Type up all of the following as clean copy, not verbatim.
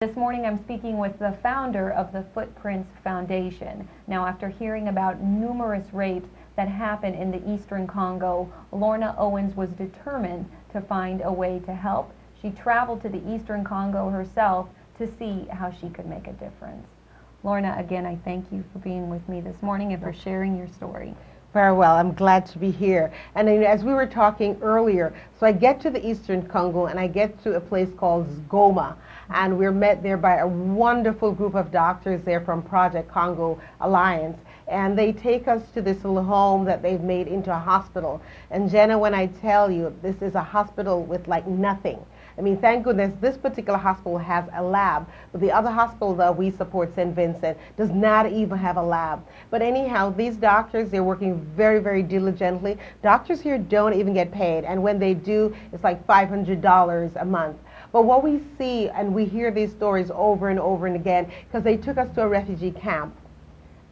This morning I'm speaking with the founder of the Footprints Foundation. Now, after hearing about numerous rapes that happen in the Eastern Congo, Lorna Owens was determined to find a way to help. She traveled to the Eastern Congo herself to see how she could make a difference. Lorna, again, I thank you for being with me this morning and for sharing your story. Very well. I'm glad to be here. And then, as we were talking earlier, so I get to the Eastern Congo and I get to a place called Goma, and we're met there by a wonderful group of doctors there from Project Congo Alliance. And they take us to this little home that they've made into a hospital. And Jenna, when I tell you, this is a hospital with like nothing. I mean, thank goodness this particular hospital has a lab, but the other hospital that we support, St. Vincent, does not even have a lab. But anyhow, these doctors, they're working very, very diligently. Doctors here don't even get paid, and when they do, it's like $500 a month. But what we see, and we hear these stories over and over and again, because they took us to a refugee camp,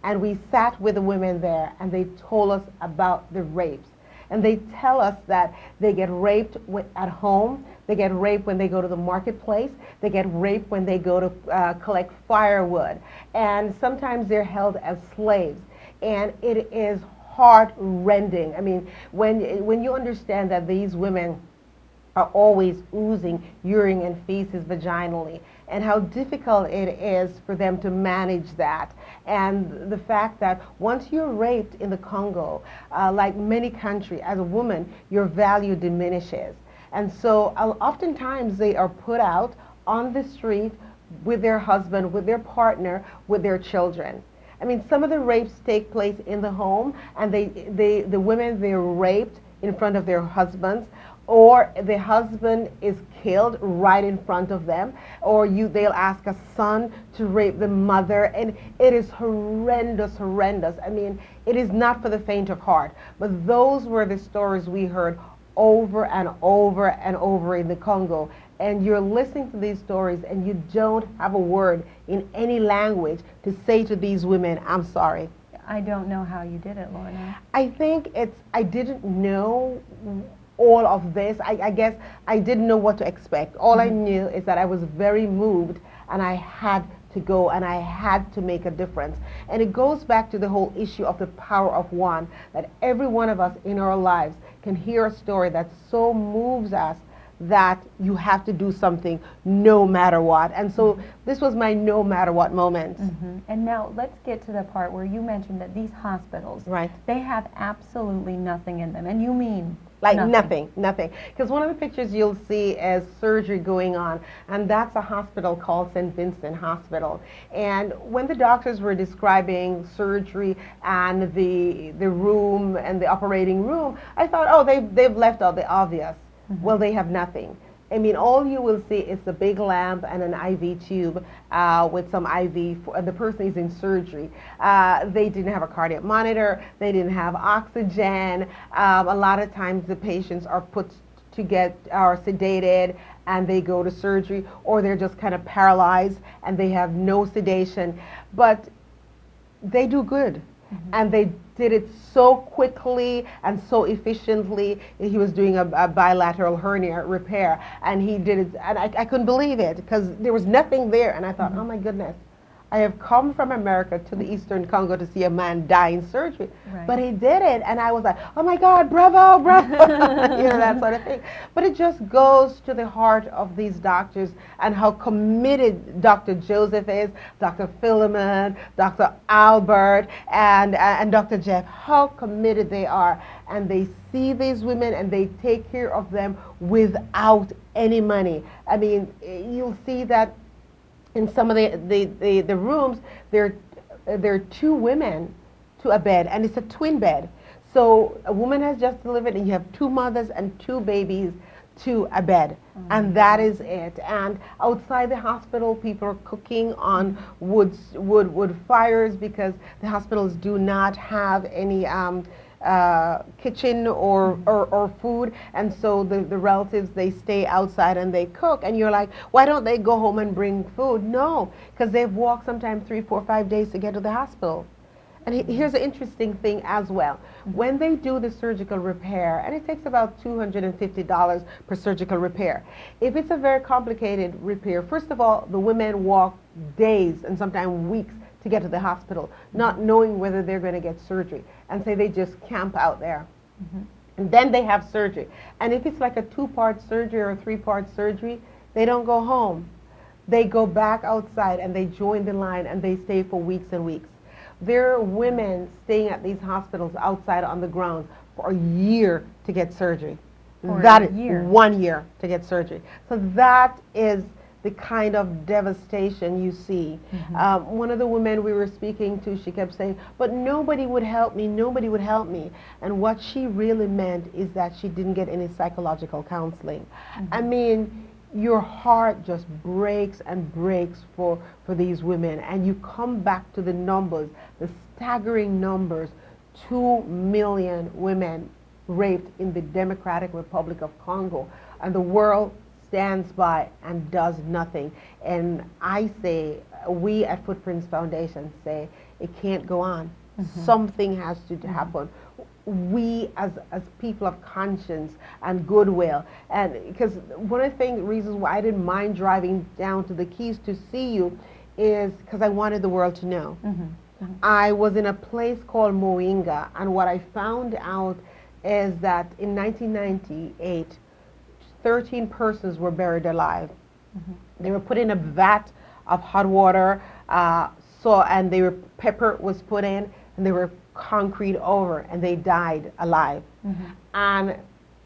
and we sat with the women there, and they told us about the rapes. And they tell us that they get raped at home, they get raped when they go to the marketplace, they get raped when they go to collect firewood, and sometimes they're held as slaves. And it is heart-rending. I mean, when you understand that these women are always oozing urine and feces vaginally, and how difficult it is for them to manage that. And the fact that once you're raped in the Congo, like many countries, as a woman, your value diminishes. And so oftentimes they are put out on the street with their husband, with their partner, with their children. I mean, some of the rapes take place in the home, and the women, they're raped in front of their husbands, or the husband is killed right in front of them, or they'll ask a son to rape the mother, and it is horrendous, horrendous. I mean, it is not for the faint of heart, but those were the stories we heard over and over and over in the Congo. And you're listening to these stories and you don't have a word in any language to say to these women, I'm sorry. I don't know how you did it, Lorna. I think I didn't know all of this. I guess I didn't know what to expect. All I knew is that I was very moved, and I had to go, and I had to make a difference. And it goes back to the whole issue of the power of one, that every one of us in our lives can hear a story that so moves us that you have to do something no matter what. And so this was my no matter what moment. And now let's get to the part where you mentioned that these hospitals, right, they have absolutely nothing in them. And you mean like nothing. Because one of the pictures you'll see is surgery going on, and that's a hospital called St. Vincent Hospital. And when the doctors were describing surgery and the room and the operating room, I thought, oh, they've left out the obvious. Well, they have nothing. I mean, all you will see is a big lamp and an IV tube with some IV, and the person is in surgery. They didn't have a cardiac monitor. They didn't have oxygen. A lot of times the patients are put to are sedated and they go to surgery, or they're just kind of paralyzed and they have no sedation. But they do good. And they did it so quickly and so efficiently. He was doing a bilateral hernia repair, and he did it, and I couldn't believe it, because there was nothing there, and I thought, oh my goodness, I have come from America to the Eastern Congo to see a man die in surgery. Right. But he did it, and I was like, oh my God, bravo, bravo, you know, that sort of thing. But it just goes to the heart of these doctors and how committed Dr. Joseph is, Dr. Philemon, Dr. Albert, and Dr. Jeff, how committed they are. And they see these women and they take care of them without any money. I mean, you'll see that in some of the rooms, there are two women to a bed, and it's a twin bed. So a woman has just delivered, and you have two mothers and two babies to a bed, and that is it. And outside the hospital, people are cooking on wood fires, because the hospitals do not have any kitchen or food, and so the relatives, they stay outside and they cook, and you're like, why don't they go home and bring food? No, because they've walked sometimes 3, 4, 5 days to get to the hospital. And here's an interesting thing as well. When they do the surgical repair, and it takes about $250 per surgical repair. If it's a very complicated repair, first of all, the women walk days and sometimes weeks to get to the hospital, not knowing whether they're going to get surgery. And say they just camp out there. And then they have surgery. And if it's like a 2-part surgery or a 3-part surgery, they don't go home. They go back outside and they join the line and they stay for weeks and weeks. There are women staying at these hospitals outside on the ground for a year to get surgery. That is 1 year to get surgery. So that is the kind of devastation you see. One of the women we were speaking to, she kept saying, but nobody would help me, nobody would help me. And what she really meant is that she didn't get any psychological counseling. I mean, your heart just breaks and breaks for these women. And you come back to the numbers, the staggering numbers, 2 million women raped in the Democratic Republic of Congo. And the world stands by and does nothing. And I say, we at Footprints Foundation say, it can't go on. Something has to happen. We as people of conscience and goodwill, and because one of the reasons why I didn't mind driving down to the Keys to see you is because I wanted the world to know. I was in a place called Moinga, and what I found out is that in 1998, 13 persons were buried alive. They were put in a vat of hot water, and pepper was put in, and they were concrete over, and they died alive. And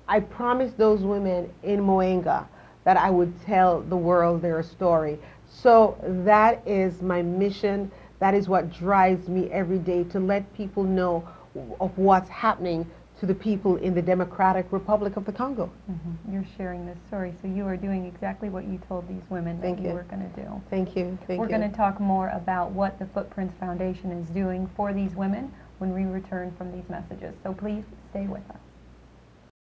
I promised those women in Moenga that I would tell the world their story. So that is my mission. That is what drives me every day, to let people know of what's happening to the people in the Democratic Republic of the Congo. You're sharing this story, so you are doing exactly what you told these women that you were going to do. Thank you. We're going to talk more about what the Footprints Foundation is doing for these women when we return from these messages, so please stay with us.